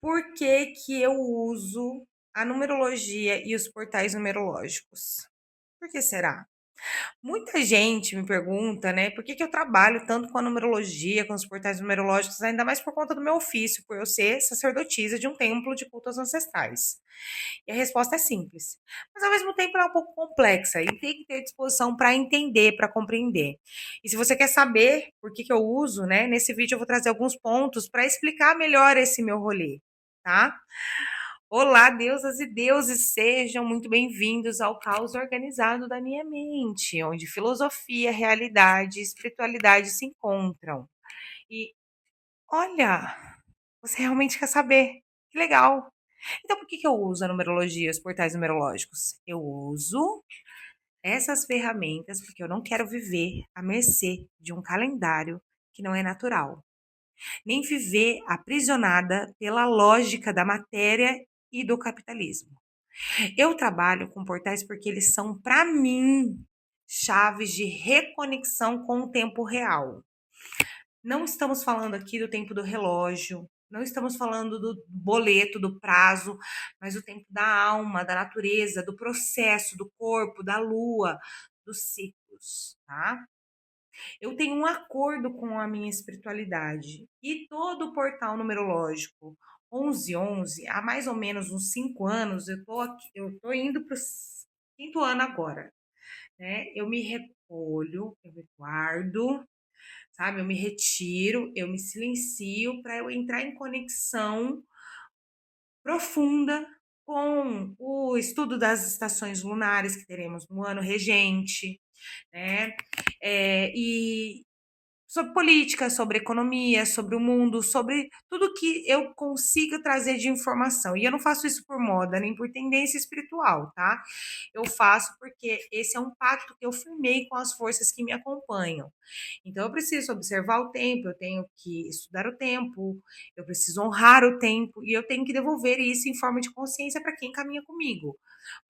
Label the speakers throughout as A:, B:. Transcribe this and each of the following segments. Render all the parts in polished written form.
A: Por que que eu uso a numerologia e os portais numerológicos? Por que será? Muita gente me pergunta, né, por que que eu trabalho tanto com a numerologia, com os portais numerológicos, ainda mais por conta do meu ofício, por eu ser sacerdotisa de um templo de cultos ancestrais. E a resposta é simples, mas ao mesmo tempo ela é um pouco complexa e tem que ter disposição para entender, para compreender. E se você quer saber por que que eu uso, né, nesse vídeo eu vou trazer alguns pontos para explicar melhor esse meu rolê, tá? Olá, deusas e deuses, sejam muito bem-vindos ao caos organizado da minha mente, onde filosofia, realidade e espiritualidade se encontram. E olha, você realmente quer saber? Que legal! Então, por que que eu uso a numerologia, os portais numerológicos? Eu uso essas ferramentas porque eu não quero viver à mercê de um calendário que não é natural, nem viver aprisionada pela lógica da matéria e do capitalismo. Eu trabalho com portais porque eles são, para mim, chaves de reconexão com o tempo real. Não estamos falando aqui do tempo do relógio, não estamos falando do boleto, do prazo, mas do tempo da alma, da natureza, do processo, do corpo, da lua, dos ciclos, tá? Eu tenho um acordo com a minha espiritualidade e todo o portal numerológico 1111, há mais ou menos uns 5 anos, eu tô indo para o quinto ano agora, né? Eu me recolho, eu me guardo, sabe? Eu me retiro, eu me silencio para eu entrar em conexão profunda com o estudo das estações lunares que teremos no ano regente, né? E sobre política, sobre economia, sobre o mundo, sobre tudo que eu consiga trazer de informação. E eu não faço isso por moda, nem por tendência espiritual, tá? Eu faço porque esse é um pacto que eu firmei com as forças que me acompanham. Então eu preciso observar o tempo, eu tenho que estudar o tempo, eu preciso honrar o tempo e eu tenho que devolver isso em forma de consciência para quem caminha comigo.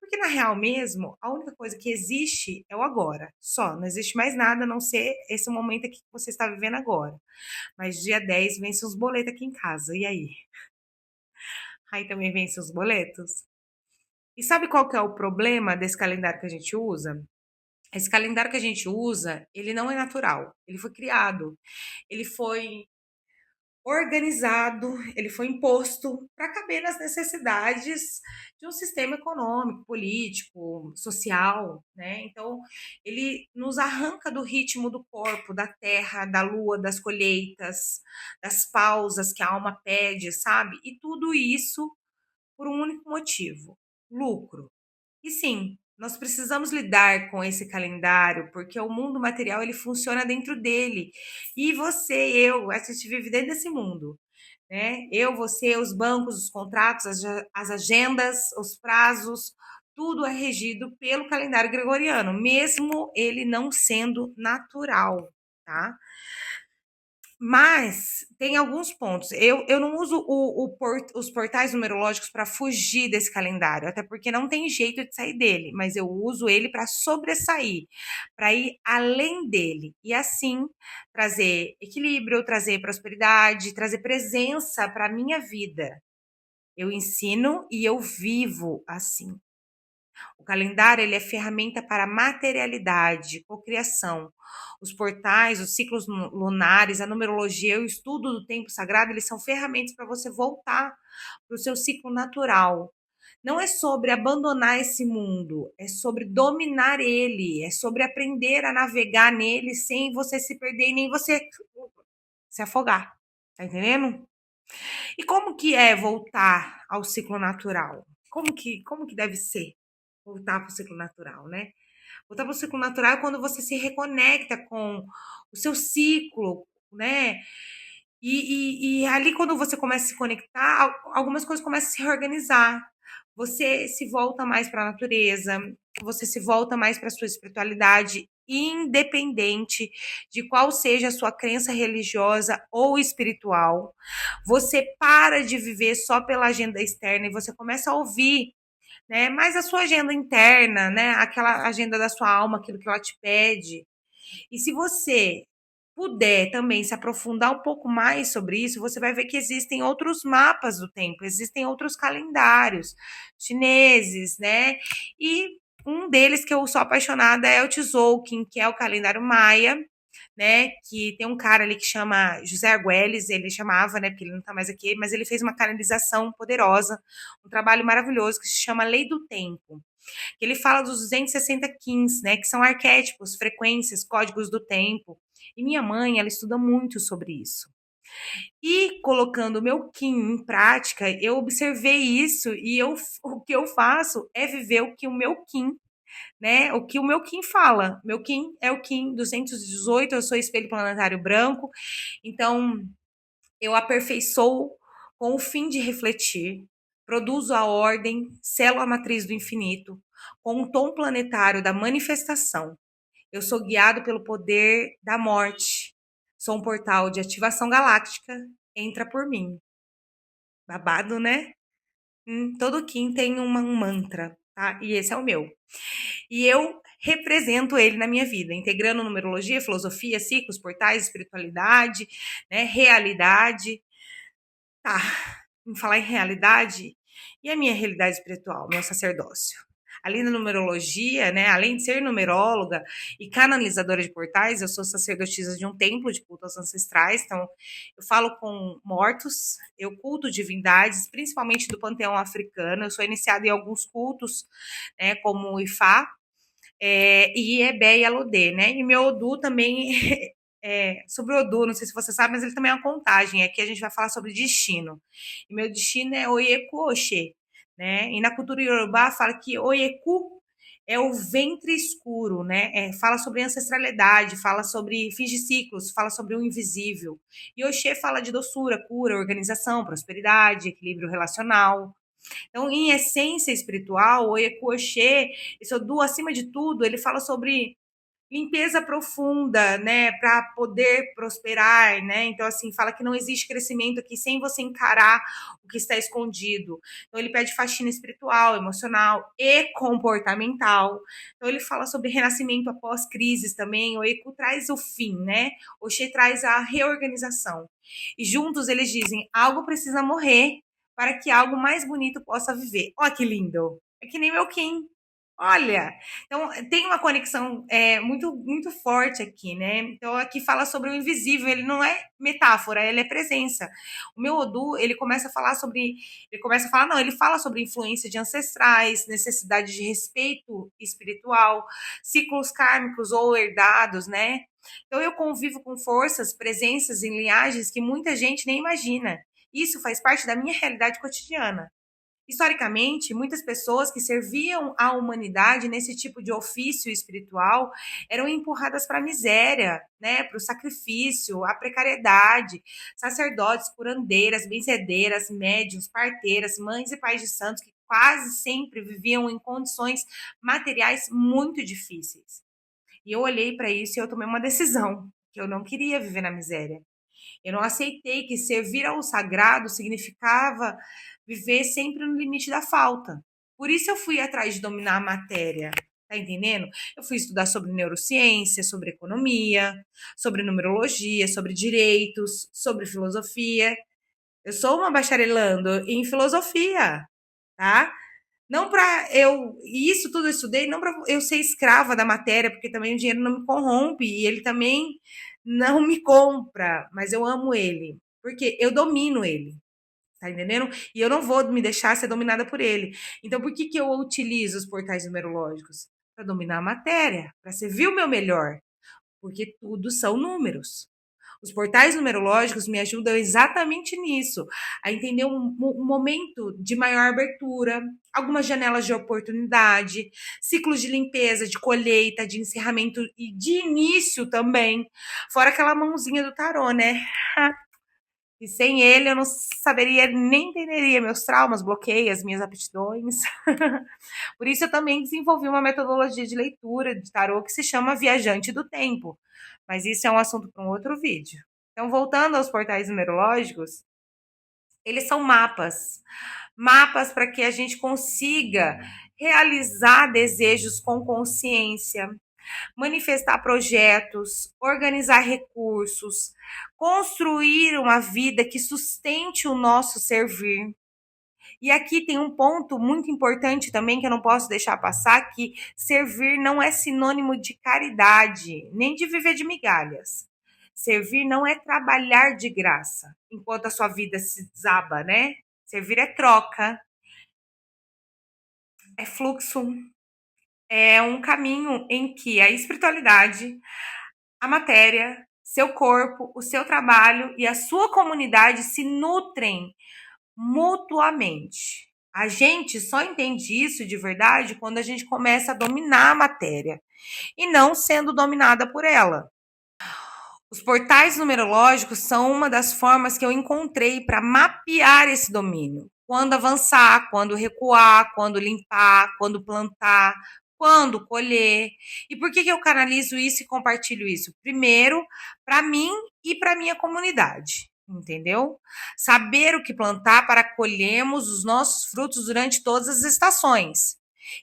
A: Porque na real mesmo, a única coisa que existe é o agora. Só, não existe mais nada a não ser esse momento aqui que você está vivendo agora. Mas dia 10 vence os boletos aqui em casa. E aí? Aí também vence os boletos? E sabe qual que é o problema desse calendário que a gente usa? Esse calendário que a gente usa, ele não é natural. Ele foi criado. Ele foi organizado, ele foi imposto para caber nas necessidades de um sistema econômico, político, social, né? Então, ele nos arranca do ritmo do corpo, da terra, da lua, das colheitas, das pausas que a alma pede, sabe? E tudo isso por um único motivo: lucro. E sim, nós precisamos lidar com esse calendário, porque o mundo material ele funciona dentro dele. E você, eu, a gente vive dentro desse mundo, né? Eu, você, os bancos, os contratos, as agendas, os prazos, tudo é regido pelo calendário gregoriano, mesmo ele não sendo natural, tá? Mas tem alguns pontos. Eu não uso os portais numerológicos para fugir desse calendário, até porque não tem jeito de sair dele, mas eu uso ele para sobressair, para ir além dele e assim trazer equilíbrio, trazer prosperidade, trazer presença para a minha vida. Eu ensino e eu vivo assim. O calendário ele é ferramenta para materialidade, cocriação. Os portais, os ciclos lunares, a numerologia, o estudo do tempo sagrado, eles são ferramentas para você voltar para o seu ciclo natural. Não é sobre abandonar esse mundo, é sobre dominar ele, é sobre aprender a navegar nele sem você se perder e nem você se afogar. Tá entendendo? E como que é voltar ao ciclo natural? Como que deve ser? Voltar para o ciclo natural, né? Voltar para o ciclo natural é quando você se reconecta com o seu ciclo, né? E ali, quando você começa a se conectar, algumas coisas começam a se reorganizar. Você se volta mais para a natureza, você se volta mais para a sua espiritualidade, independente de qual seja a sua crença religiosa ou espiritual. Você para de viver só pela agenda externa e você começa a ouvir, né? Mais a sua agenda interna, né? Aquela agenda da sua alma, aquilo que ela te pede. E se você puder também se aprofundar um pouco mais sobre isso, você vai ver que existem outros mapas do tempo, existem outros calendários chineses, né? E um deles que eu sou apaixonada é o Tzolk'in, que é o calendário maia, né? Que tem um cara ali que chama José Argüelles, ele chamava, né? Porque ele não tá mais aqui, mas ele fez uma canalização poderosa, um trabalho maravilhoso que se chama Lei do Tempo. Ele fala dos 260 Qins, né? Que são arquétipos, frequências, códigos do tempo. E minha mãe, ela estuda muito sobre isso. E colocando o meu Qin em prática, eu observei isso e o que eu faço é viver o que o meu Qin, né? O que o meu Kim fala. Meu Kim é o Kim 218, eu sou espelho planetário branco, então eu aperfeiçoo com o fim de refletir, produzo a ordem, selo a matriz do infinito, com o tom planetário da manifestação. Eu sou guiado pelo poder da morte. Sou um portal de ativação galáctica. Entra por mim. Babado, né? Todo Kim tem um mantra, tá? E esse é o meu. E eu represento ele na minha vida, integrando numerologia, filosofia, ciclos, portais, espiritualidade, né, realidade. Tá, em falar em realidade, e a minha realidade espiritual, meu sacerdócio? Ali na numerologia, né, além de ser numeróloga e canalizadora de portais, eu sou sacerdotisa de um templo de cultos ancestrais, então eu falo com mortos, eu culto divindades, principalmente do panteão africano, eu sou iniciada em alguns cultos, né, como o Ifá, e Ebé e Alodê, né? E meu Odu também sobre o Odu, não sei se você sabe, mas ele também é uma contagem. Aqui a gente vai falar sobre destino. E meu destino é Oyeku Oxê, né? E na cultura iorubá fala que Oyeku é o ventre escuro, né? Fala sobre ancestralidade, fala sobre fins de ciclos, fala sobre o invisível. E Oxê fala de doçura, cura, organização, prosperidade, equilíbrio relacional. Então, em essência espiritual, o Ecoxê, esse Odu, acima de tudo, ele fala sobre limpeza profunda, né, para poder prosperar, né? Então, assim, fala que não existe crescimento aqui sem você encarar o que está escondido. Então, ele pede faxina espiritual, emocional e comportamental. Então, ele fala sobre renascimento após crises também. O Eco traz o fim, né? O Xê traz a reorganização. E juntos eles dizem: algo precisa morrer para que algo mais bonito possa viver. Olha que lindo! É que nem meu Kim. Olha, então tem uma conexão muito forte aqui, né? Então aqui fala sobre o invisível, ele não é metáfora, ele é presença. O meu Odu, ele fala sobre influência de ancestrais, necessidade de respeito espiritual, ciclos kármicos ou herdados, né? Então eu convivo com forças, presenças em linhagens que muita gente nem imagina. Isso faz parte da minha realidade cotidiana. Historicamente, muitas pessoas que serviam à humanidade nesse tipo de ofício espiritual eram empurradas para a miséria, né, para o sacrifício, a precariedade. Sacerdotes, curandeiras, benzedeiras, médiuns, parteiras, mães e pais de santos que quase sempre viviam em condições materiais muito difíceis. E eu olhei para isso e eu tomei uma decisão, que eu não queria viver na miséria. Eu não aceitei que servir ao sagrado significava viver sempre no limite da falta. Por isso eu fui atrás de dominar a matéria. Tá entendendo? Eu fui estudar sobre neurociência, sobre economia, sobre numerologia, sobre direitos, sobre filosofia. Eu sou uma bacharelando em filosofia, tá? Não para eu, e isso tudo eu estudei, não para eu ser escrava da matéria, porque também o dinheiro não me corrompe e ele também não me compra, mas eu amo ele, porque eu domino ele, tá entendendo? E eu não vou me deixar ser dominada por ele. Então, por que que eu utilizo os portais numerológicos? Para dominar a matéria, para servir o meu melhor, porque tudo são números. Os portais numerológicos me ajudam exatamente nisso, a entender um momento de maior abertura, algumas janelas de oportunidade, ciclos de limpeza, de colheita, de encerramento e de início também. Fora aquela mãozinha do tarô, né? E sem ele eu não saberia nem entenderia meus traumas, bloqueios, minhas aptidões. Por isso eu também desenvolvi uma metodologia de leitura de tarô que se chama Viajante do Tempo. Mas isso é um assunto para um outro vídeo. Então, voltando aos portais numerológicos, eles são mapas. Mapas para que a gente consiga realizar desejos com consciência, manifestar projetos, organizar recursos, construir uma vida que sustente o nosso servir. E aqui tem um ponto muito importante também que eu não posso deixar passar, que servir não é sinônimo de caridade, nem de viver de migalhas. Servir não é trabalhar de graça, enquanto a sua vida se desaba, né? Servir é troca, é fluxo, é um caminho em que a espiritualidade, a matéria, seu corpo, o seu trabalho e a sua comunidade se nutrem mutuamente. A gente só entende isso de verdade quando a gente começa a dominar a matéria e não sendo dominada por ela. Os portais numerológicos são uma das formas que eu encontrei para mapear esse domínio. Quando avançar, quando recuar, quando limpar, quando plantar, quando colher. E por que eu canalizo isso e compartilho isso? Primeiro, para mim e para minha comunidade. Entendeu? Saber o que plantar para colhermos os nossos frutos durante todas as estações.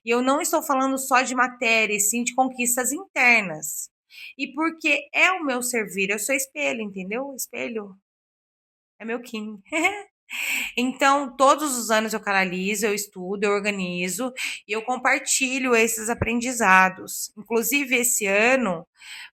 A: E eu não estou falando só de matéria, e sim de conquistas internas. E porque é o meu servir, eu sou espelho, entendeu? Espelho é meu Kim. Então, todos os anos eu canalizo, eu estudo, eu organizo e eu compartilho esses aprendizados. Inclusive, esse ano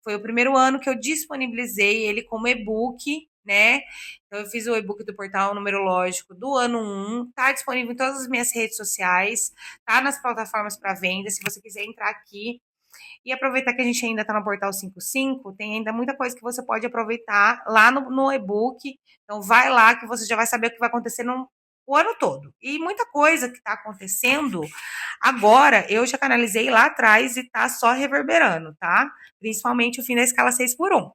A: foi o primeiro ano que eu disponibilizei ele como e-book, né? Então, eu fiz o e-book do portal numerológico do ano 1, tá disponível em todas as minhas redes sociais, tá nas plataformas para venda. Se você quiser entrar aqui, e aproveitar que a gente ainda está no Portal 55, tem ainda muita coisa que você pode aproveitar lá no e-book. Então, vai lá que você já vai saber o que vai acontecer o ano todo. E muita coisa que está acontecendo agora, eu já canalizei lá atrás e tá só reverberando, tá? Principalmente o fim da escala 6x1.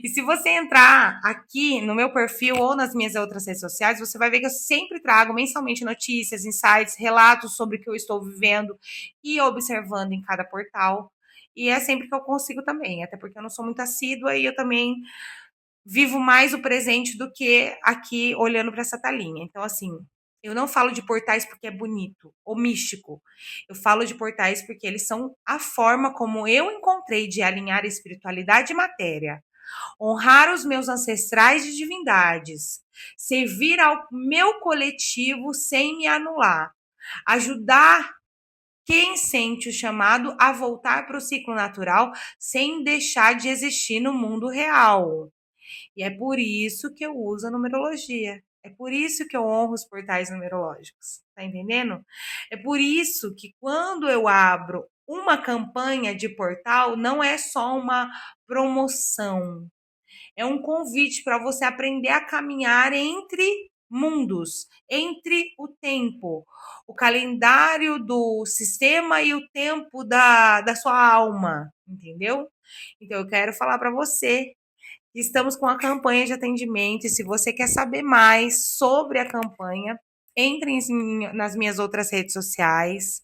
A: E se você entrar aqui no meu perfil ou nas minhas outras redes sociais, você vai ver que eu sempre trago mensalmente notícias, insights, relatos sobre o que eu estou vivendo e observando em cada portal. E é sempre que eu consigo também, até porque eu não sou muito assídua e eu também vivo mais o presente do que aqui olhando para essa talinha. Então, assim, eu não falo de portais porque é bonito ou místico. Eu falo de portais porque eles são a forma como eu encontrei de alinhar espiritualidade e matéria, honrar os meus ancestrais de divindades, servir ao meu coletivo sem me anular, ajudar quem sente o chamado a voltar para o ciclo natural sem deixar de existir no mundo real. E é por isso que eu uso a numerologia. É por isso que eu honro os portais numerológicos. Tá entendendo? É por isso que quando eu abro uma campanha de portal, não é só uma promoção, é um convite para você aprender a caminhar entre mundos, entre o tempo, o calendário do sistema e o tempo da sua alma, entendeu? Então, eu quero falar para você que estamos com a campanha de atendimento e se você quer saber mais sobre a campanha, entre nas minhas outras redes sociais,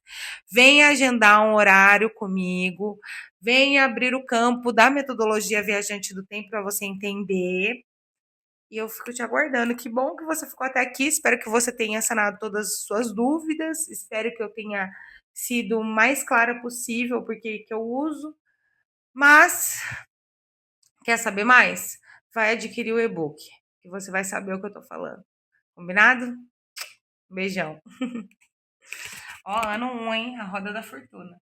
A: venha agendar um horário comigo, venha abrir o campo da metodologia viajante do tempo para você entender. E eu fico te aguardando. Que bom que você ficou até aqui. Espero que você tenha sanado todas as suas dúvidas. Espero que eu tenha sido o mais clara possível, porque que eu uso. Mas quer saber mais? Vai adquirir o e-book, que você vai saber o que eu tô falando. Combinado? Beijão. Ó, ano 1, hein? A roda da fortuna.